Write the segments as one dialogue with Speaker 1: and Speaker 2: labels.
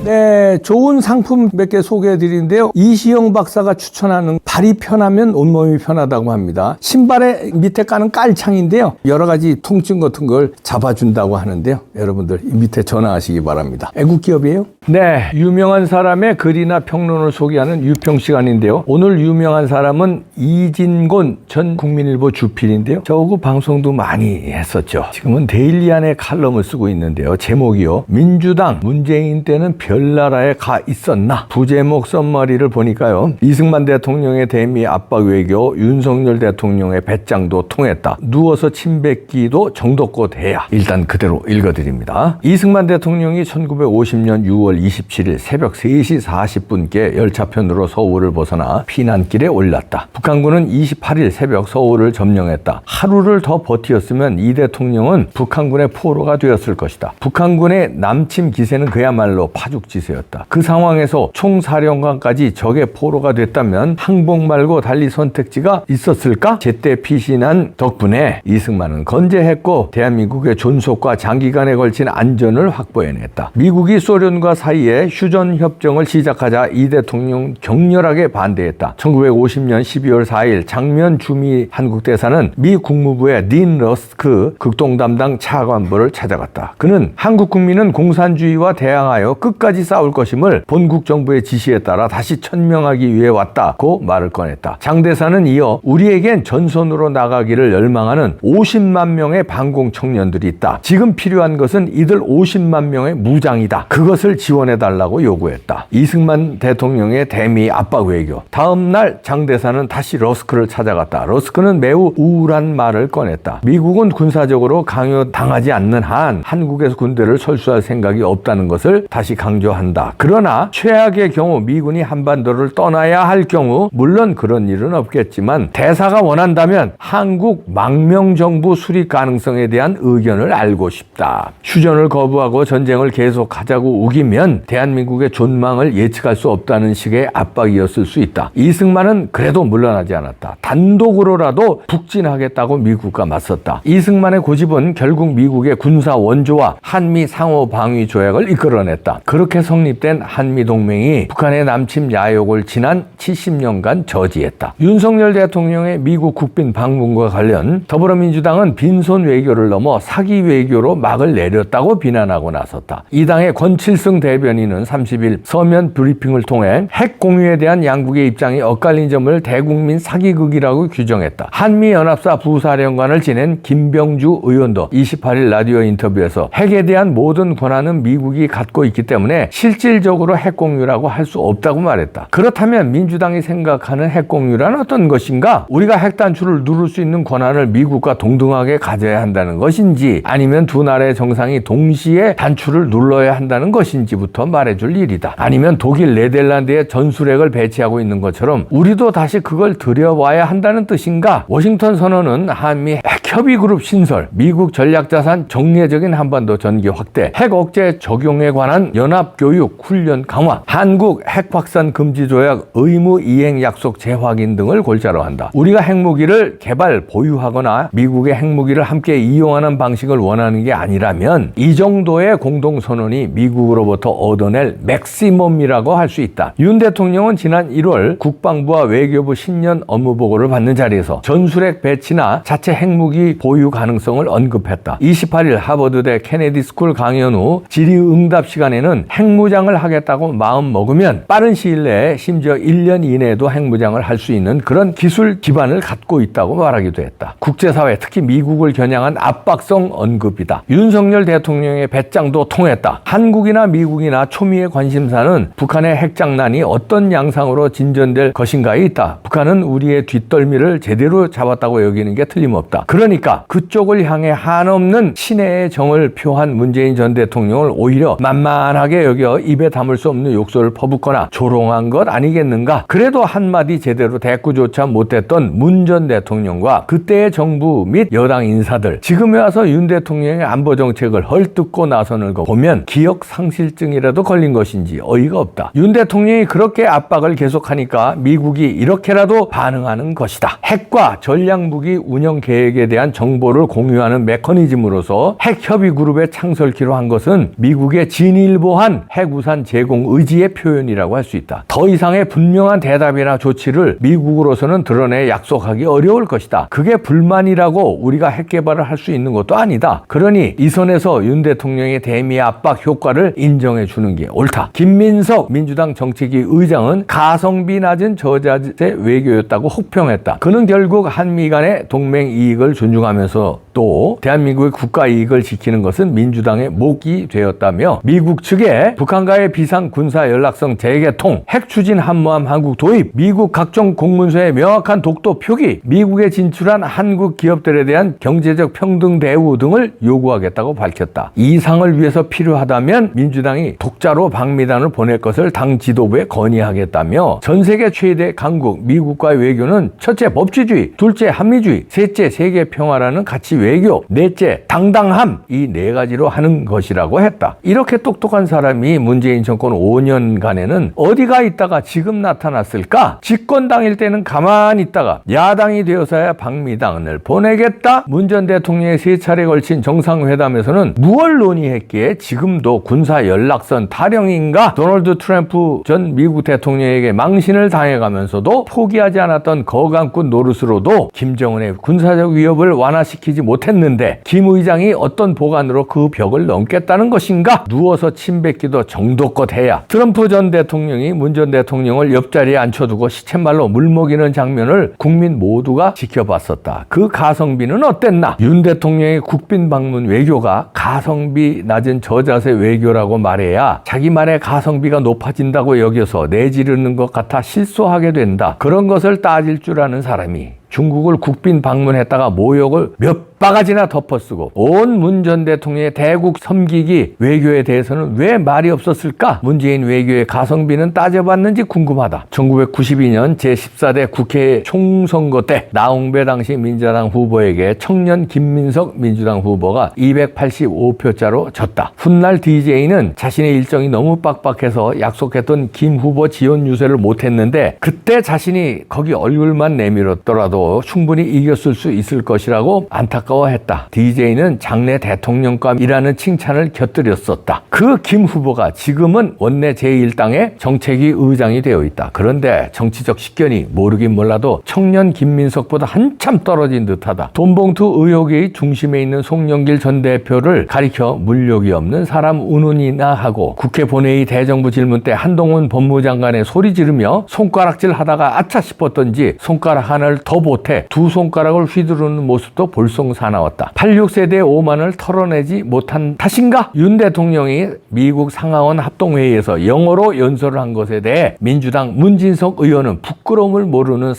Speaker 1: 네, 좋은 상품 몇 개 소개해 드리는데요. 이시영 박사가 추천하는 발이 편하면 온몸이 편하다고 합니다. 신발의 밑에 까는 깔창인데요. 여러 가지 통증 같은 걸 잡아준다고 하는데요. 여러분들 이 밑에 전화하시기 바랍니다. 애국 기업이에요? 네, 유명한 사람의 글이나 평론을 소개하는 유평 시간인데요. 오늘 유명한 사람은 이진곤 전 국민일보 주필인데요. 저하고 방송도 많이 했었죠. 지금은 데일리 안에 칼럼을 쓰고 있는데요. 제목이요. 민주당 문재인 때는 별나라에 가 있었나? 부제목 썸머리를 보니까요. 이승만 대통령의 대미 압박 외교, 윤석열 대통령의 배짱도 통했다. 누워서 침 뱉기도 정도껏 해야. 일단 그대로 읽어드립니다. 이승만 대통령이 1950년 6월 27일 새벽 3시 40분께 열차편으로 서울을 벗어나 피난길에 올랐다. 북한군은 28일 새벽 서울을 점령했다. 하루를 더 버티었으면 이 대통령은 북한군의 포로가 되었을 것이다. 북한군의 남침 기세는 그야말로 파죽지세였다. 그 상황에서 총사령관까지 적의 포로가 됐다면 항복 말고 달리 선택지가 있었을까? 제때 피신한 덕분에 이승만은 건재했고 대한민국의 존속과 장기간에 걸친 안전을 확보해냈다. 미국이 소련과 사이에 휴전협정을 시작하자 이 대통령 격렬하게 반대했다. 1950년 12월 4일 장면 주미 한국대사는 미 국무부의 딘 러스크 극동담당 차관보를 찾아갔다. 그는 한국 국민은 공산주의와 대항하여 끝까지 싸울 것임을 본국 정부의 지시에 따라 다시 천명하기 위해 왔다고 말을 꺼냈다. 장 대사는 이어 우리에겐 전선으로 나가기를 열망하는 50만 명의 반공 청년들이 있다. 지금 필요한 것은 이들 50만 명의 무장이다. 그것을 지원해달라고 요구했다. 이승만 대통령의 대미 압박 외교. 다음 날 장 대사는 다시 러스크를 찾아갔다. 러스크는 매우 우울한 말을 꺼냈다. 미국은 군사적으로 강요당하지 않는 한 한국에서 군대를 철수할 생각이 없다는 것을 다시 강조한다. 그러나 최악의 경우 미군이 한반도를 떠나야 할 경우 물론 그런 일은 없겠지만 대사가 원한다면 한국 망명정부 수립 가능성에 대한 의견을 알고 싶다. 휴전을 거부하고 전쟁을 계속하자고 우기면 대한민국의 존망을 예측할 수 없다는 식의 압박이었을 수 있다. 이승만은 그래도 물러나지 않았다. 단독으로라도 북진하겠다고 미국과 맞섰다. 이승만의 고집은 결국 미국의 군사 원조와 한미 상호 방위 조약을 이끌어냈다. 그렇게 성립된 한미 동맹이 북한의 남침 야욕을 지난 70년간 저지했다. 윤석열 대통령의 미국 국빈 방문과 관련 더불어민주당은 빈손 외교를 넘어 사기 외교로 막을 내렸다고 비난하고 나섰다. 이 당의 권칠승 대변인은 30일 서면 브리핑을 통해 핵 공유에 대한 양국의 입장이 엇갈린 점을 대국민 사기극이라고 규정했다. 한미연합사 부사령관을 지낸 김병주 의원도 28일 라디오 인터뷰에서 핵에 대한 모든 권한은 미국이 갖고 있기 때문에 실질적으로 핵 공유라고 할 수 없다고 말했다. 그렇다면 민주당이 생각하는 핵 공유란 어떤 것인가? 우리가 핵 단추를 누를 수 있는 권한을 미국과 동등하게 가져야 한다는 것인지 아니면 두 나라의 정상이 동시에 단추를 눌러야 한다는 것인지부터 말해줄 일이다. 아니면 독일, 네덜란드에 전술핵을 배치하고 있는 것처럼 우리도 다시 그걸 들여와야 한다는 뜻인가? 워싱턴 선언은 한미 핵협의그룹 신설, 미국 전략자산 정례적인 한반도 전기 확대, 핵 억제 적용에 관한 연합교육 훈련 강화, 한국 핵 확산 금지 조약 의무 이행 약속 재확인 등을 골자로 한다. 우리가 핵무기를 개발, 보유하거나 미국의 핵무기를 함께 이용하는 방식을 원하는 게 아니라면 이 정도의 공동선언이 미국으로부터 얻어낼 맥시멈이라고 할 수 있다. 윤 대통령은 지난 1월 국방부와 외교부 신년 업무보고를 받는 자리에서 전술핵 배치나 자체 핵무기 보유 가능성을 언급했다. 28일 하버드대 케네디 스쿨 강연 후 질의응답 시간에는 핵무장을 하겠다고 마음 먹으면 빠른 시일 내에 심지어 1년 이내에도 핵무장을 할 수 있는 그런 기술 기반을 갖고 있다고 말하기도 했다. 국제사회, 특히 미국을 겨냥한 압박성 언급이다. 윤석열 대통령의 배짱도 통했다. 한국이나 미국이나 초미의 관심사는 북한의 핵장난이 어떤 양상으로 진전될 것인가에 있다. 북한은 우리의 뒷덜미를 제대로 잡았다고 여기는 게 틀림없다. 그러니까 그쪽을 향해 한없는 신의 정을 표한 문재인 전 대통령을 오히려 만만하게 여겨 입에 담을 수 없는 욕설을 퍼붓거나 조롱한 것 아니겠는가? 그래도 한 한마디 제대로 대꾸조차 못했던 문 전 대통령과 그때의 정부 및 여당 인사들, 지금에 와서 윤 대통령의 안보 정책을 헐뜯고 나서는 거 보면 기억 상실증이라도 걸린 것인지 어이가 없다. 윤 대통령이 그렇게 압박을 계속하니까 미국이 이렇게라도 반응하는 것이다. 핵과 전략무기 운영 계획에 대한 정보를 공유하는 메커니즘으로서 핵협의그룹의 창설키로 한 것은 미국의 진일보한 핵우산 제공 의지의 표현이라고 할 수 있다. 더 이상의 분명한 대답이나 조치를 미국으로서는 드러내 약속하기 어려울 것이다. 그게 불만이라고 우리가 핵 개발을 할 수 있는 것도 아니다. 그러니 이 선에서 윤 대통령의 대미 압박 효과를 인정해 주는 게 옳다. 김민석 민주당 정책위 의장은 가성비 낮은 저자세 외교였다고 혹평했다. 그는 결국 한미 간의 동맹 이익을 존중하면서 또 대한민국의 국가 이익을 지키는 것은 민주당의 몫이 되었다며 미국 측에 북한과의 비상 군사 연락성 재개통, 핵 추진 함모함 한국 도입, 미국 각종 공문서의 명확한 독도 표기, 미국에 진출한 한국 기업들에 대한 경제적 평등 대우 등을 요구하겠다고 밝혔다. 이 상을 위해서 필요하다면 민주당이 독자로 방미단을 보낼 것을 당 지도부에 건의하겠다며 전 세계 최대 강국 미국과의 외교는 첫째 법치주의, 둘째 한미주의, 셋째 세계 평화라는 가치 외교, 넷째 당당함, 이 네 가지로 하는 것이라고 했다. 이렇게 똑똑한 사람이 문재인 정권 5년간에는 어디가 있다가 지금 나타났을까? 집권 당일 때는 가만히 있다가 야당이 되어서야 방미단을 보내겠다. 문 전 대통령의 3차례 걸친 정상회담에서는 무엇을 논의했기에 지금도 군사 연락선 타령인가? 도널드 트럼프 전 미국 대통령에게 망신을 당해가면서도 포기하지 않았던 거강꾼 노릇으로도 김정은의 군사적 위협을 완화시키지 못했는데 김 의장이 어떤 보관으로 그 벽을 넘겠다는 것인가? 누워서 침 뱉기도 정도껏 해야. 트럼프 전 대통령이 문 전 대통령을 옆자리에 앉혀두고 시쳇말로 물먹이는 장면을 국민 모두가 지켜봤었다. 그 가성비는 어땠나? 윤 대통령의 국빈 방문 외교가 가성비 낮은 저자세 외교라고 말해야 자기만의 가성비가 높아진다고 여겨서 내지르는 것 같아 실소하게 된다. 그런 것을 따질 줄 아는 사람이 중국을 국빈 방문했다가 모욕을 몇 바가지나 덮어쓰고 온 문 전 대통령의 대국 섬기기 외교에 대해서는 왜 말이 없었을까? 문재인 외교의 가성비는 따져봤는지 궁금하다. 1992년 제14대 국회 총선거 때 나홍배 당시 민주당 후보에게 청년 김민석 민주당 후보가 285표짜로 졌다. 훗날 DJ는 자신의 일정이 너무 빡빡해서 약속했던 김 후보 지원 유세를 못했는데 그때 자신이 거기 얼굴만 내밀었더라도 충분히 이겼을 수 있을 것이라고 안타까워했다. DJ는 장래 대통령감이라는 칭찬을 곁들였었다. 그 김 후보가 지금은 원내 제1당의 정책위 의장이 되어 있다. 그런데 정치적 식견이 모르긴 몰라도 청년 김민석보다 한참 떨어진 듯하다. 돈봉투 의혹의 중심에 있는 송영길 전 대표를 가리켜 물욕이 없는 사람 운운이나 하고 국회 본회의 대정부 질문 때 한동훈 법무장관의 소리 지르며 손가락질 하다가 아차 싶었던지 손가락 하나를 더 못해 두 손가락을 휘두르는 모습도 볼송 사나웠다. 86세대의 오만을 털어내지 못한 탓인가? 윤 대통령이 미국 상하원 합동회의에서 영어로 연설을 한 것에 대해 민주당 문진석 의원은 부끄러움을 모르는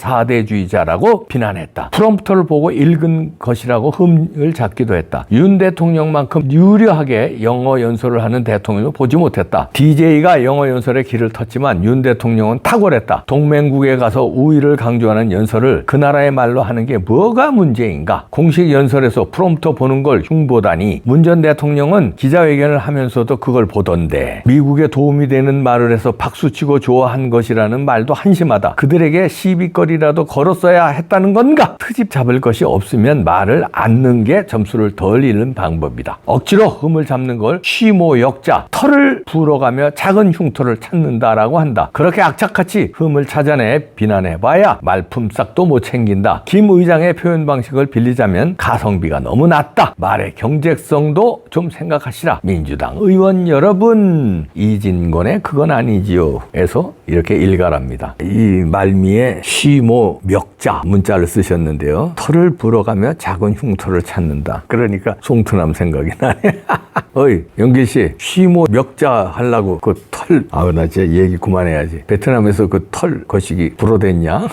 Speaker 1: 사대주의자라고 비난했다. 프롬프터를 보고 읽은 것이라고 흠을 잡기도 했다. 윤 대통령만큼 유려하게 영어 연설을 하는 대통령을 보지 못했다. DJ가 영어 연설에 길을 텄지만 윤 대통령은 탁월했다. 동맹국에 가서 우위를 강조하는 연설을 그 나라의 말로 하는 게 뭐가 문제인가? 공식 연설에서 프롬프터 보는 걸 흉보다니 문 전 대통령은 기자회견을 하면서도 그걸 보던데 미국에 도움이 되는 말을 해서 박수치고 좋아한 것이라는 말도 한심하다. 그들에게 시비거리라도 걸었어야 했다는 건가? 트집 잡을 것이 없으면 말을 않는 게 점수를 덜 잃는 방법이다. 억지로 흠을 잡는 걸 쉬모 역자, 털을 불어가며 작은 흉터를 찾는다라고 한다. 그렇게 악착같이 흠을 찾아내 비난해봐야 말품싹도 못 챙긴다. 김 의장의 표현 방식을 빌리자면 가성비가 너무 낮다. 말의 경제성도 좀 생각하시라. 민주당 의원 여러분, 이진권의 그건 아니지요 에서 이렇게 일갈합니다. 이 말미에 쉬모 멱자 문자를 쓰셨는데요. 털을 불어가며 작은 흉터를 찾는다. 그러니까 송트남 생각이 나네. 어이 영길씨, 쉬모 멱자 하려고 그 털, 나 진짜 얘기 그만해야지. 베트남에서 그 털 거시기 불어댔냐?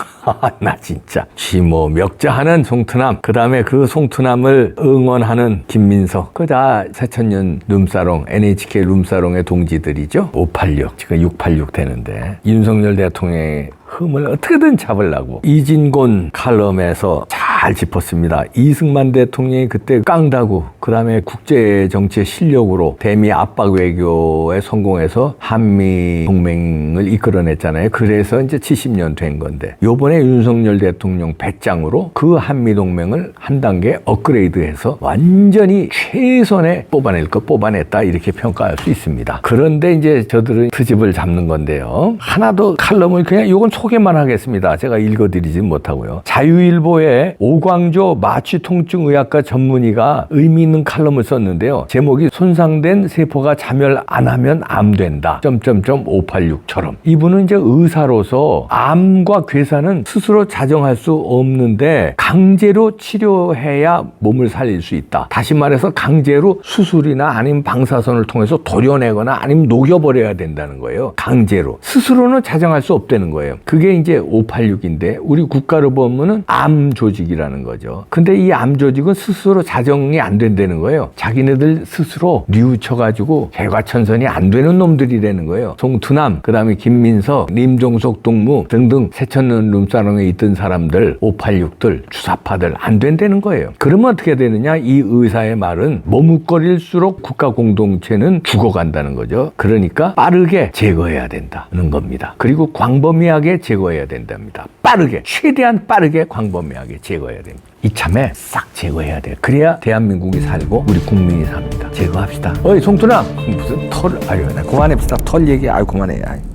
Speaker 1: 나 진짜 쉬모 멱자 하는 송트남, 그 다음에 그 송트남을 응원하는 김민석, 그 다 새천년 룸사롱, NHK 룸사롱의 동지들이죠. 586 지금 686 되는데 윤석열 대통령의 흠을 어떻게든 잡으려고 이진곤 칼럼에서 잘 짚었습니다. 이승만 대통령이 그때 깡다구 그다음에 국제정치의 실력으로 대미 압박 외교에 성공해서 한미 동맹을 이끌어냈잖아요. 그래서 이제 70년 된 건데 요번에 윤석열 대통령 배짱으로 그 한미 동맹을 한 단계 업그레이드해서 완전히 최선에 뽑아낼 거 뽑아냈다 이렇게 평가할 수 있습니다. 그런데 이제 저들은 트집을 잡는 건데요. 하나도 칼럼을 그냥 이건 소개만 하겠습니다. 제가 읽어드리진 못하고요. 자유일보에 오광조 마취통증의학과 전문의가 의미 있는 칼럼을 썼는데요. 제목이 손상된 세포가 자멸 안 하면 암 된다. 586처럼. 이분은 이제 의사로서 암과 괴사는 스스로 자정할 수 없는데 강제로 치료해야 몸을 살릴 수 있다. 다시 말해서 강제로 수술이나 아니면 방사선을 통해서 도려내거나 아니면 녹여버려야 된다는 거예요. 강제로. 스스로는 자정할 수 없다는 거예요. 그게 이제 586인데 우리 국가로 보면은 암 조직이라는 거죠. 근데 이 암 조직은 스스로 자정이 안 된다는 거예요. 자기네들 스스로 뉘우쳐가지고 개과천선이 안 되는 놈들이라는 거예요. 송투남, 그 다음에 김민석, 님종석 동무 등등 세천년 룸사롱에 있던 사람들, 586들, 주사파들 안 된다는 거예요. 그러면 어떻게 되느냐? 이 의사의 말은 머뭇거릴수록 국가 공동체는 죽어간다는 거죠. 그러니까 빠르게 제거해야 된다는 겁니다. 그리고 광범위하게 제거해야 된답니다. 빠르게, 최대한 빠르게 광범위하게 제거해야 됩니다. 이참에 싹 제거해야 돼요. 그래야 대한민국이 살고 우리 국민이 삽니다. 제거합시다. 어이 송투남 무슨 털 아유 나 그만합시다. 털 얘기 아유 그만해. 아유.